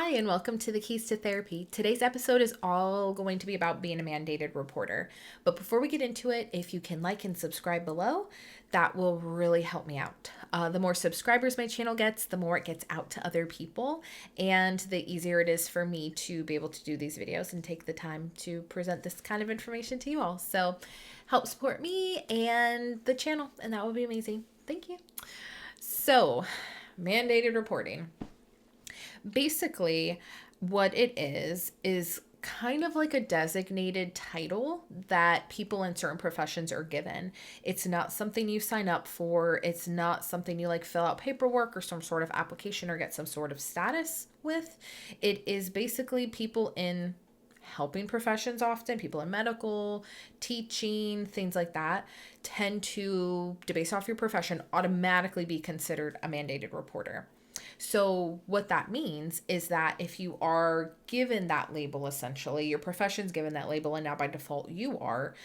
Hi, and welcome to the Keys to Therapy. Today's episode is all going to be about being a mandated reporter. But before we get into it, if you can like and subscribe below, that will really help me out. The more subscribers my channel gets, the more it gets out to other people, and the easier it is for me to be able to do these videos and take the time to present this kind of information to you all. So help support me and the channel, and that would be amazing. Thank you. So, mandated reporting. Basically, what it is kind of like a designated title that people in certain professions are given. It's not something you sign up for. It's not something you like fill out paperwork or some sort of application or get some sort of status with. It is basically people in helping professions, often people in medical, teaching, things like that, tend to based off your profession automatically be considered a mandated reporter. So what that means is that if you are given that label, essentially, your profession's given that label, and now by default you are,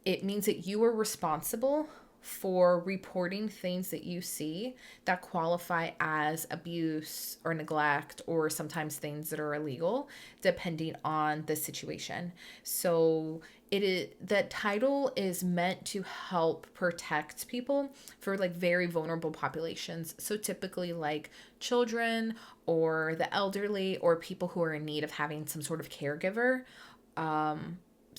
it means that you are responsible for reporting things that you see that qualify as abuse or neglect, or sometimes things that are illegal, depending on the situation. So it is, that title is meant to help protect people for like very vulnerable populations. So typically like children or the elderly or people who are in need of having some sort of caregiver.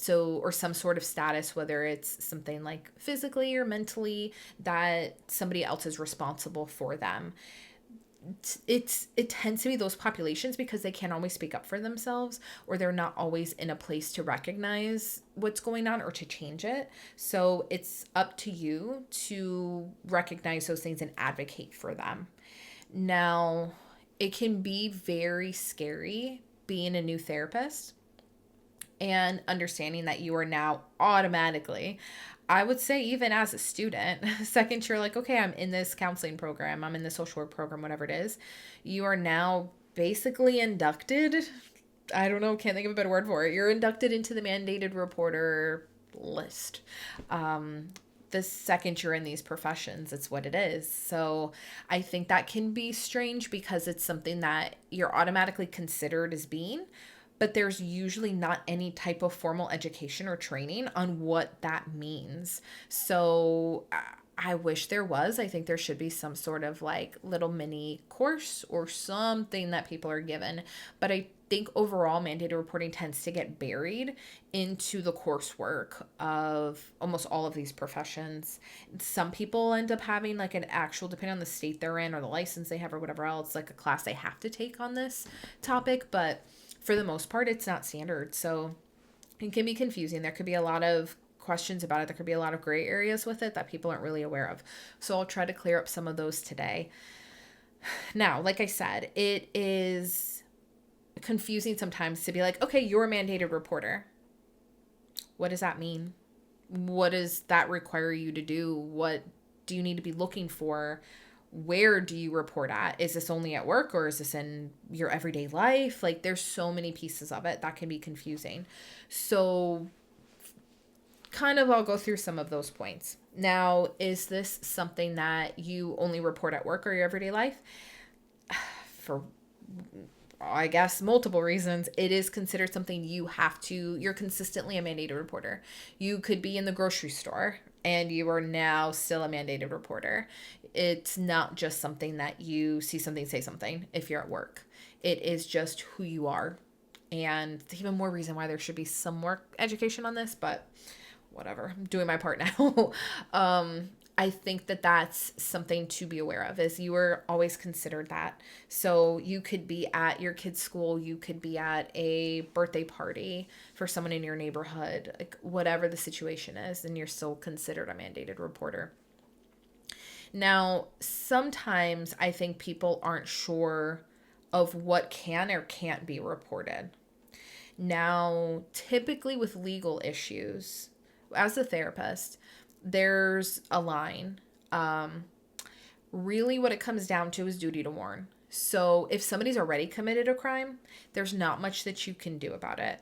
Or some sort of status, whether it's something like physically or mentally, that somebody else is responsible for them. It tends to be those populations because they can't always speak up for themselves, or they're not always in a place to recognize what's going on or to change it. So it's up to you to recognize those things and advocate for them. Now, it can be very scary being a new therapist and understanding that you are now automatically, I would say, even as a student, second you're like, okay, I'm in this counseling program, I'm in the social work program, whatever it is, you are now basically inducted. I don't know, can't think of a better word for it. You're inducted into the mandated reporter list. The second you're in these professions, it's what it is. So I think that can be strange because it's something that you're automatically considered as being, but there's usually not any type of formal education or training on what that means. So I wish there was. I think there should be some sort of like little mini course or something that people are given. But I think overall mandated reporting tends to get buried into the coursework of almost all of these professions. Some people end up having like an actual, depending on the state they're in or the license they have or whatever else, like a class they have to take on this topic. But for the most part, it's not standard. So it can be confusing. There could be a lot of questions about it. There could be a lot of gray areas with it that people aren't really aware of. So I'll try to clear up some of those today. Now, like I said, it is confusing sometimes to be like, okay, you're a mandated reporter. What does that mean? What does that require you to do? What do you need to be looking for? Where do you report at? Is this only at work, or is this in your everyday life? Like, there's so many pieces of it that can be confusing. So kind of I'll go through some of those points. Now, is this something that you only report at work or your everyday life? For, I guess, multiple reasons, it is considered something you're consistently a mandated reporter. You could be in the grocery store and you are now still a mandated reporter. It's not just something that you see something, say something if you're at work. It is just who you are. And even more reason why there should be some more education on this, but whatever, I'm doing my part now. I think that that's something to be aware of, is you are always considered that. So you could be at your kid's school, you could be at a birthday party for someone in your neighborhood, like whatever the situation is, and you're still considered a mandated reporter. Now, sometimes I think people aren't sure of what can or can't be reported. Now, typically with legal issues, as a therapist, there's a line. Really what it comes down to is duty to warn. So if somebody's already committed a crime, there's not much that you can do about it.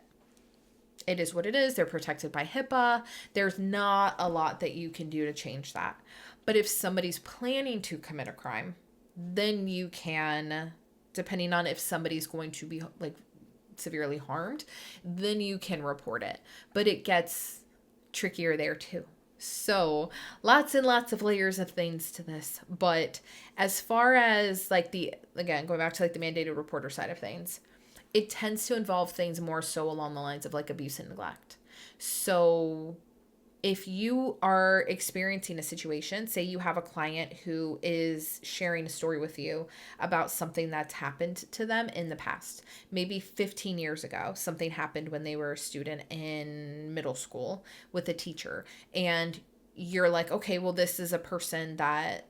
It is what it is. They're protected by HIPAA. There's not a lot that you can do to change that. But if somebody's planning to commit a crime, then you can depending on if somebody's going to be like severely harmed, then you can report it. But it gets trickier there too. So lots and lots of layers of things to this. But as far as like again, going back to like the mandated reporter side of things, it tends to involve things more so along the lines of like abuse and neglect. So if you are experiencing a situation, say you have a client who is sharing a story with you about something that's happened to them in the past, maybe 15 years ago, something happened when they were a student in middle school with a teacher, and you're like, okay, well, this is a person that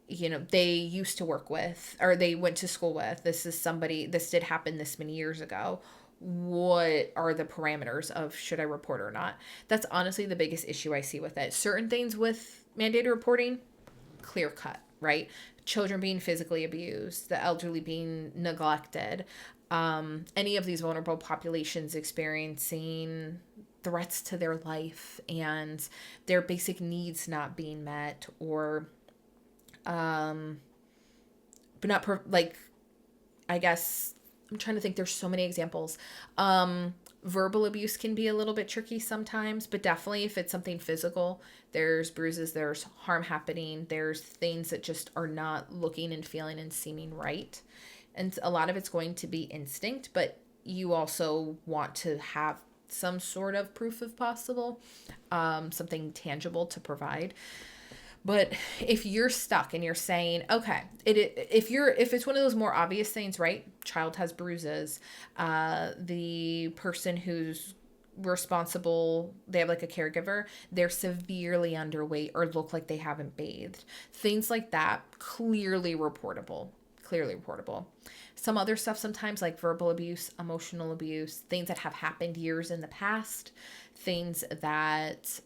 they used to work with or they went to school with. This is somebody, this did happen this many years ago. What are the parameters of should I report or not? That's honestly the biggest issue I see with it. Certain things with mandated reporting, clear cut, right? Children being physically abused, the elderly being neglected, any of these vulnerable populations experiencing threats to their life and their basic needs not being met, or but not like, I guess I'm trying to think, there's so many examples. Verbal abuse can be a little bit tricky sometimes, but definitely if it's something physical, there's bruises, there's harm happening, there's things that just are not looking and feeling and seeming right. And a lot of it's going to be instinct, but you also want to have some sort of proof if possible, something tangible to provide. But if you're stuck and you're saying, okay, if it's one of those more obvious things, right? Child has bruises. The person who's responsible, they have like a caregiver, they're severely underweight or look like they haven't bathed. Things like that, clearly reportable. Some other stuff sometimes, like verbal abuse, emotional abuse, things that have happened years in the past, things that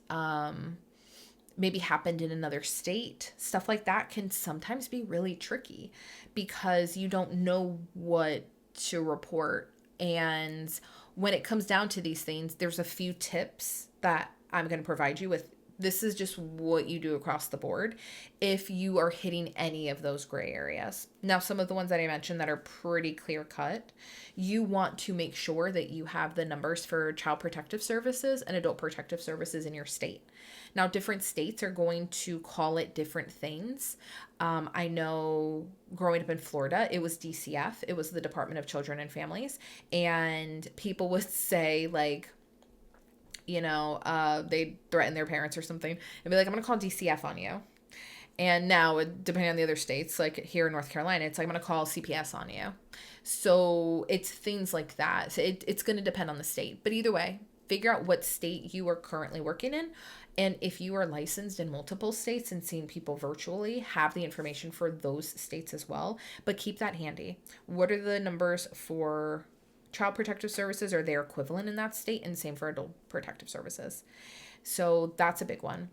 maybe happened in another state, stuff like that can sometimes be really tricky because you don't know what to report. And when it comes down to these things, there's a few tips that I'm going to provide you with. This is just what you do across the board if you are hitting any of those gray areas. Now, some of the ones that I mentioned that are pretty clear cut, you want to make sure that you have the numbers for Child Protective Services and Adult Protective Services in your state. Now, different states are going to call it different things. I know growing up in Florida, it was DCF. It was the Department of Children and Families. And people would say like, they threaten their parents or something and be like, I'm going to call DCF on you. And now, depending on the other states, like here in North Carolina, it's like, I'm going to call CPS on you. So it's things like that. So it's going to depend on the state. But either way, figure out what state you are currently working in. And if you are licensed in multiple states and seeing people virtually, have the information for those states as well. But keep that handy. What are the numbers for Child Protective Services, or their equivalent in that state, and same for Adult Protective Services? So that's a big one.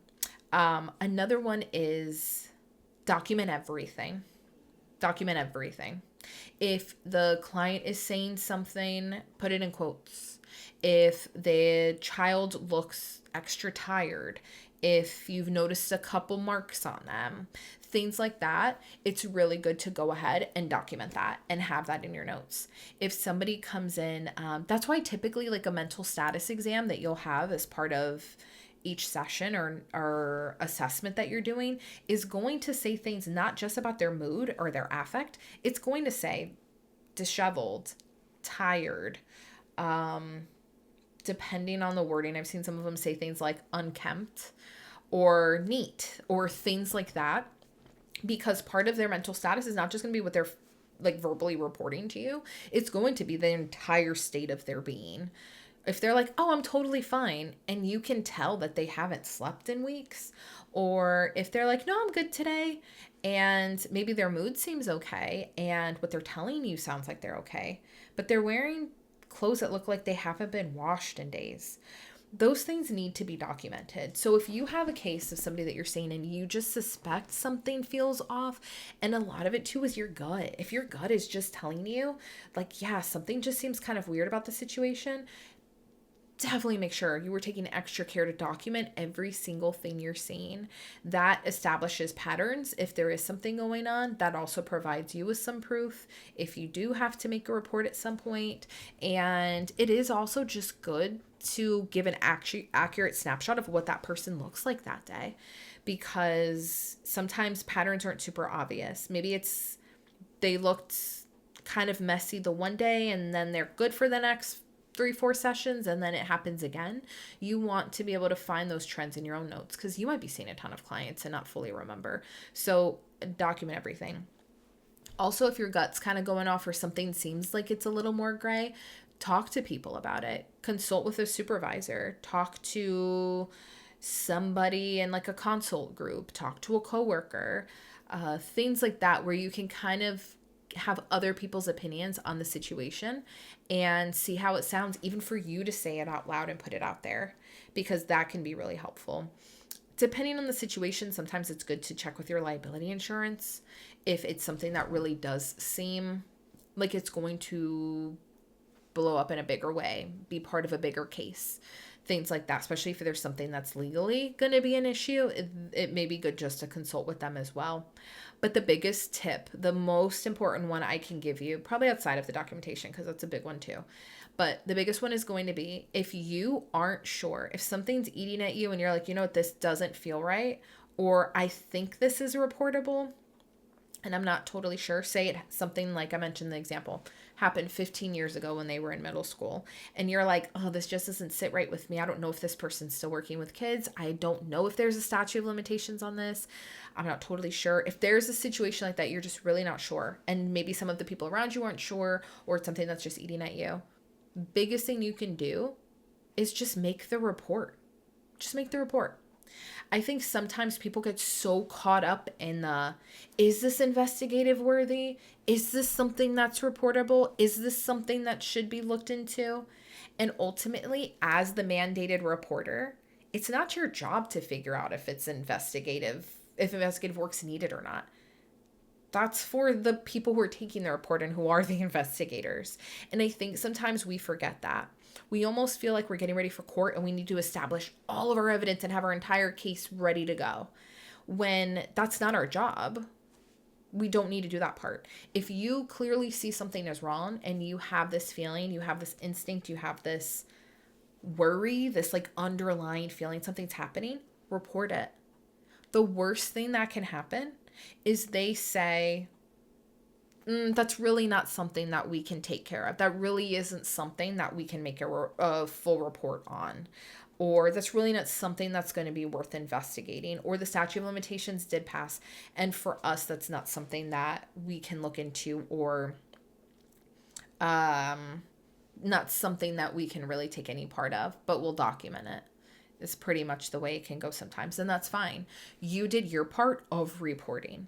Another one is document everything. If the client is saying something, put it in quotes. If the child looks extra tired, if you've noticed a couple marks on them, things like that, it's really good to go ahead and document that and have that in your notes. If somebody comes in, that's why typically like a mental status exam that you'll have as part of each session or assessment that you're doing is going to say things not just about their mood or their affect. It's going to say disheveled, tired, depending on the wording. I've seen some of them say things like unkempt or neat or things like that, because part of their mental status is not just going to be what they're like verbally reporting to you. It's going to be the entire state of their being. If they're like, oh, I'm totally fine, and you can tell that they haven't slept in weeks, or if they're like, no, I'm good today, and maybe their mood seems okay, and what they're telling you sounds like they're okay, but they're wearing clothes that look like they haven't been washed in days. Those things need to be documented. So if you have a case of somebody that you're seeing and you just suspect something feels off, and a lot of it too is your gut. If your gut is just telling you like, yeah, something just seems kind of weird about the situation, definitely make sure you were taking extra care to document every single thing you're seeing. That establishes patterns. If there is something going on, that also provides you with some proof if you do have to make a report at some point. And it is also just good to give an accurate snapshot of what that person looks like that day, because sometimes patterns aren't super obvious. Maybe it's they looked kind of messy the one day and then they're good for the next 3-4 sessions, and then it happens again. You want to be able to find those trends in your own notes, because you might be seeing a ton of clients and not fully remember. So document everything. Also, if your gut's kind of going off or something seems like it's a little more gray, talk to people about it. Consult with a supervisor. Talk to somebody in like a consult group. Talk to a coworker. Things like that, where you can kind of have other people's opinions on the situation and see how it sounds, even for you to say it out loud and put it out there, because that can be really helpful. Depending on the situation, sometimes it's good to check with your liability insurance if it's something that really does seem like it's going to blow up in a bigger way, be part of a bigger case, things like that. Especially if there's something that's legally going to be an issue, it may be good just to consult with them as well. But the biggest tip, the most important one I can give you, probably outside of the documentation, because that's a big one too, but the biggest one is going to be, if you aren't sure, if something's eating at you and you're like, you know what, this doesn't feel right, or I think this is reportable, and I'm not totally sure. Say it something like I mentioned the example happened 15 years ago when they were in middle school, and you're like, oh, this just doesn't sit right with me. I don't know if this person's still working with kids. I don't know if there's a statute of limitations on this. I'm not totally sure. If there's a situation like that, you're just really not sure, and maybe some of the people around you aren't sure, or it's something that's just eating at you. Biggest thing you can do is just make the report. Just make the report. I think sometimes people get so caught up in is this investigative worthy? Is this something that's reportable? Is this something that should be looked into? And ultimately, as the mandated reporter, it's not your job to figure out if investigative work's needed or not. That's for the people who are taking the report and who are the investigators. And I think sometimes we forget that. We almost feel like we're getting ready for court and we need to establish all of our evidence and have our entire case ready to go, when that's not our job. We don't need to do that part. If you clearly see something is wrong and you have this feeling, you have this instinct, you have this worry, this like underlying feeling something's happening, report it. The worst thing that can happen is they say, that's really not something that we can take care of. That really isn't something that we can make a full report on. Or that's really not something that's going to be worth investigating. Or the statute of limitations did pass, and for us, that's not something that we can look into, or not something that we can really take any part of, but we'll document it. It's pretty much the way it can go sometimes, and that's fine. You did your part of reporting.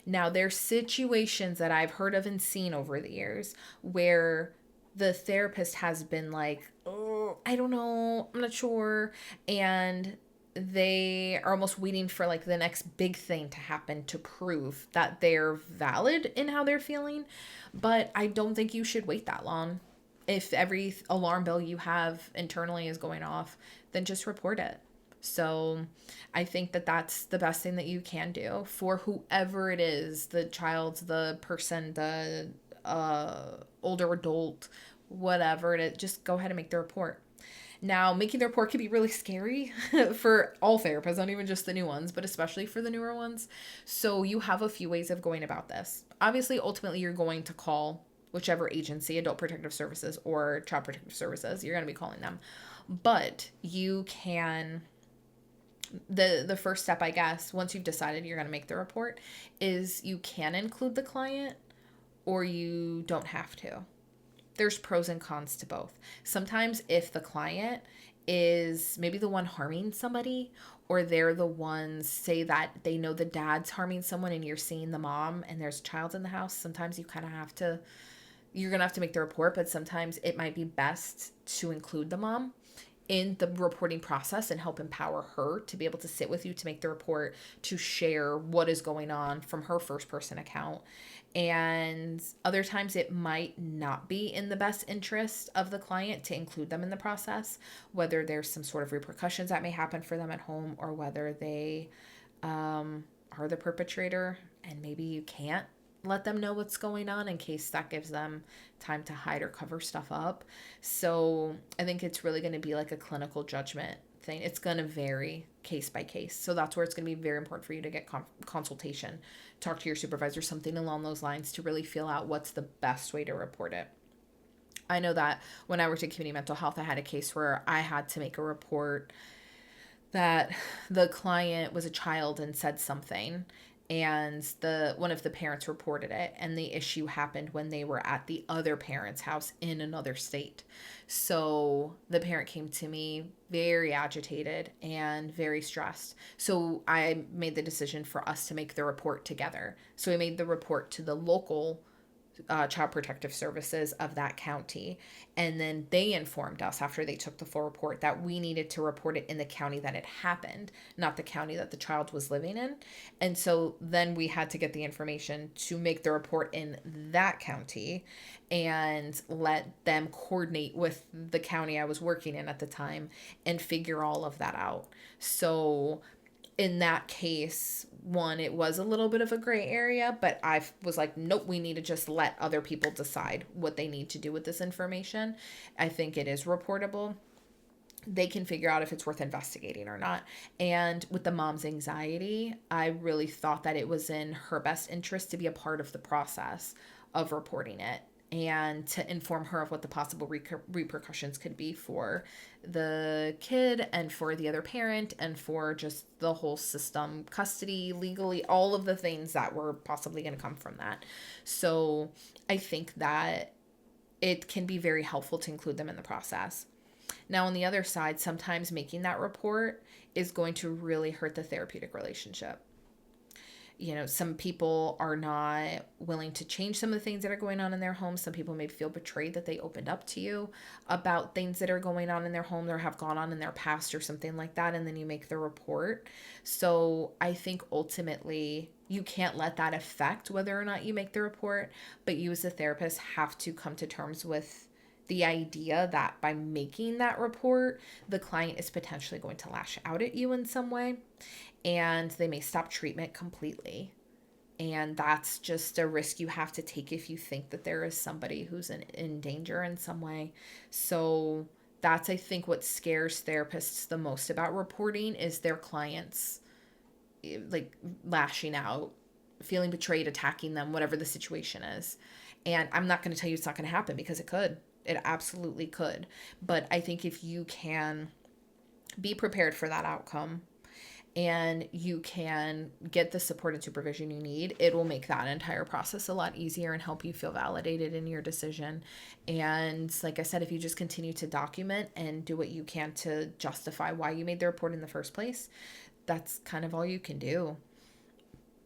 Now, there's situations that I've heard of and seen over the years where the therapist has been like, oh, I don't know, I'm not sure. And they are almost waiting for like the next big thing to happen to prove that they're valid in how they're feeling. But I don't think you should wait that long. If every alarm bell you have internally is going off, then just report it. So I think that that's the best thing that you can do for whoever it is, the child, the person, the older adult, whatever it is, just go ahead and make the report. Now, making the report can be really scary for all therapists, not even just the new ones, but especially for the newer ones. So you have a few ways of going about this. Obviously, ultimately, you're going to call whichever agency, Adult Protective Services or Child Protective Services, you're going to be calling them. But you can... The first step, I guess, once you've decided you're going to make the report, is you can include the client or you don't have to. There's pros and cons to both. Sometimes if the client is maybe the one harming somebody, or they're the ones, say that they know the dad's harming someone and you're seeing the mom and there's a child in the house, sometimes you kind of have to, you're going to have to make the report, but sometimes it might be best to include the mom in the reporting process and help empower her to be able to sit with you to make the report, to share what is going on from her first person account. And other times it might not be in the best interest of the client to include them in the process, whether there's some sort of repercussions that may happen for them at home, or whether they are the perpetrator and maybe you can't let them know what's going on in case that gives them time to hide or cover stuff up. So I think it's really going to be like a clinical judgment thing. It's going to vary case by case. So that's where it's going to be very important for you to get consultation, talk to your supervisor, something along those lines, to really feel out what's the best way to report it. I know that when I worked in community mental health, I had a case where I had to make a report that the client was a child and said something, and the one of the parents reported it, and the issue happened when they were at the other parent's house in another state. So the parent came to me very agitated and very stressed, so I made the decision for us to make the report together. So we made the report to the local Child Protective Services of that county. And then they informed us after they took the full report that we needed to report it in the county that it happened, not the county that the child was living in. And so then we had to get the information to make the report in that county and let them coordinate with the county I was working in at the time and figure all of that out. So in that case, one, it was a little bit of a gray area, but I was like, nope, we need to just let other people decide what they need to do with this information. I think it is reportable. They can figure out if it's worth investigating or not. And with the mom's anxiety, I really thought that it was in her best interest to be a part of the process of reporting it, and to inform her of what the possible repercussions could be for the kid and for the other parent and for just the whole system, custody, legally, all of the things that were possibly going to come from that. So I think that it can be very helpful to include them in the process. Now, on the other side, sometimes making that report is going to really hurt the therapeutic relationship. You know, some people are not willing to change some of the things that are going on in their home. Some people may feel betrayed that they opened up to you about things that are going on in their home or have gone on in their past or something like that, and then you make the report. So I think ultimately you can't let that affect whether or not you make the report, but you as a therapist have to come to terms with the idea that by making that report, the client is potentially going to lash out at you in some way, and they may stop treatment completely. And that's just a risk you have to take if you think that there is somebody who's in danger in some way. So that's, I think, what scares therapists the most about reporting is their clients like lashing out, feeling betrayed, attacking them, whatever the situation is. And I'm not going to tell you it's not going to happen, because it could. It absolutely could. But I think if you can be prepared for that outcome and you can get the support and supervision you need, it will make that entire process a lot easier and help you feel validated in your decision. And like I said, if you just continue to document and do what you can to justify why you made the report in the first place, that's kind of all you can do.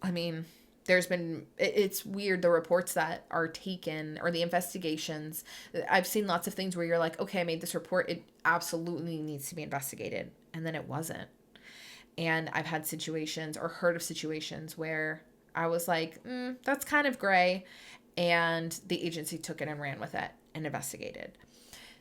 I mean, it's weird, the reports that are taken or the investigations. I've seen lots of things where you're like, okay, I made this report, it absolutely needs to be investigated, and then it wasn't. And I've had situations or heard of situations where I was like, that's kind of gray, and the agency took it and ran with it and investigated.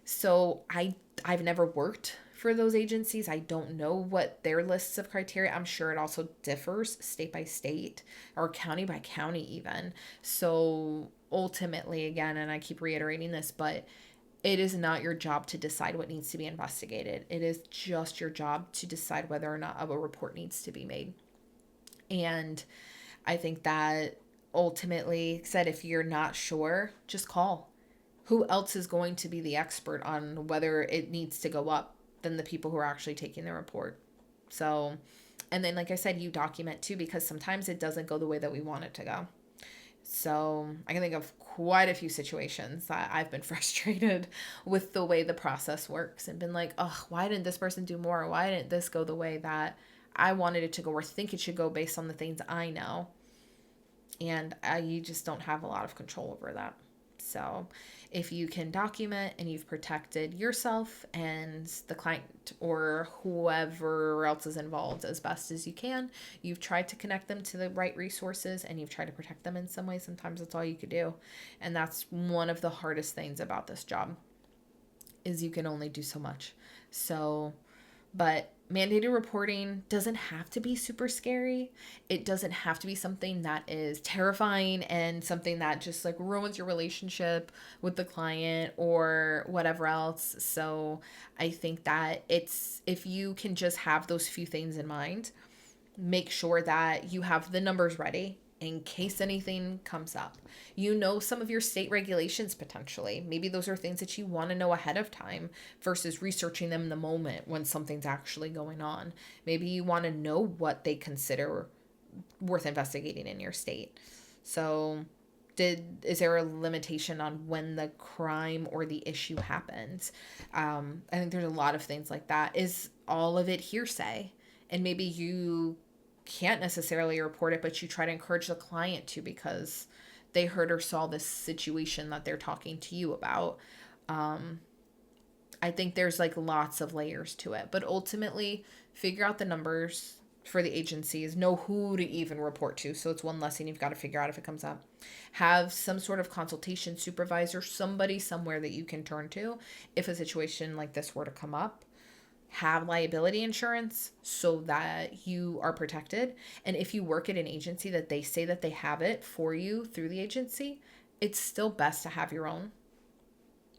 So I've never worked for those agencies. I don't know what their lists of criteria. I'm sure it also differs state by state or county by county even. So ultimately, again, and I keep reiterating this, but it is not your job to decide what needs to be investigated. It is just your job to decide whether or not a report needs to be made. And I think that ultimately said, if you're not sure, just call. Who else is going to be the expert on whether it needs to go up than the people who are actually taking the report? So, and then like I said, you document too, because sometimes it doesn't go the way that we want it to go. So I can think of quite a few situations that I've been frustrated with the way the process works and been like, oh, why didn't this person do more? Why didn't this go the way that I wanted it to go or think it should go based on the things I know? And you just don't have a lot of control over that. So if you can document and you've protected yourself and the client or whoever else is involved as best as you can, you've tried to connect them to the right resources and you've tried to protect them in some way. Sometimes that's all you could do. And that's one of the hardest things about this job is you can only do so much. So, but mandated reporting doesn't have to be super scary. It doesn't have to be something that is terrifying and something that just like ruins your relationship with the client or whatever else. So I think that it's, if you can just have those few things in mind, make sure that you have the numbers ready in case anything comes up. You know some of your state regulations potentially. Maybe those are things that you want to know ahead of time versus researching them in the moment when something's actually going on. Maybe you want to know what they consider worth investigating in your state. So, is there a limitation on when the crime or the issue happens? I think there's a lot of things like that. Is all of it hearsay? And maybe you can't necessarily report it, but you try to encourage the client to because they heard or saw this situation that they're talking to you about. I think there's like lots of layers to it, but ultimately figure out the numbers for the agencies, know who to even report to. So it's one less thing you've got to figure out if it comes up. Have some sort of consultation supervisor, somebody somewhere that you can turn to if a situation like this were to come up. Have liability insurance so that you are protected. And if you work at an agency that they say that they have it for you through the agency, it's still best to have your own.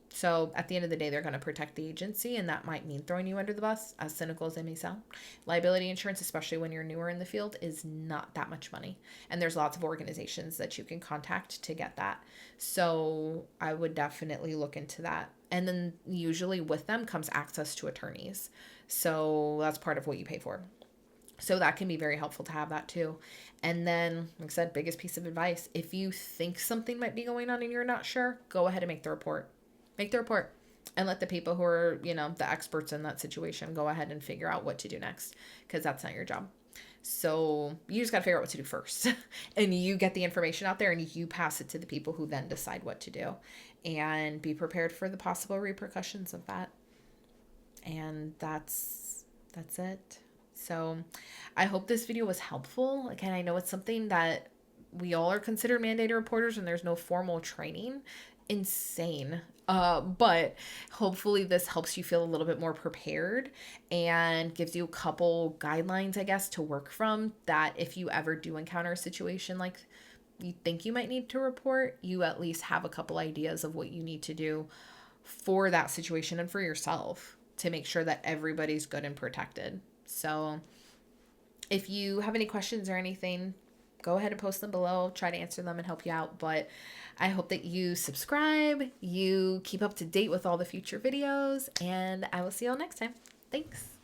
So at the end of the day, they're going to protect the agency, and that might mean throwing you under the bus, as cynical as they may sound. Liability insurance, especially when you're newer in the field, is not that much money. And there's lots of organizations that you can contact to get that. So I would definitely look into that. And then usually with them comes access to attorneys. So that's part of what you pay for. So that can be very helpful to have that too. And then, like I said, biggest piece of advice, if you think something might be going on and you're not sure, go ahead and make the report. Make the report and let the people who are, the experts in that situation go ahead and figure out what to do next, because that's not your job. So you just got to figure out what to do first and you get the information out there and you pass it to the people who then decide what to do, and be prepared for the possible repercussions of that. And that's it. So I hope this video was helpful. Again, I know it's something that we all are considered mandated reporters and there's no formal training. Insane. But hopefully this helps you feel a little bit more prepared and gives you a couple guidelines, I guess, to work from, that if you ever do encounter a situation like you think you might need to report, you at least have a couple ideas of what you need to do for that situation and for yourself to make sure that everybody's good and protected. So if you have any questions or anything, go ahead and post them below. I'll try to answer them and help you out. But I hope that you subscribe, you keep up to date with all the future videos, and I will see you all next time. Thanks.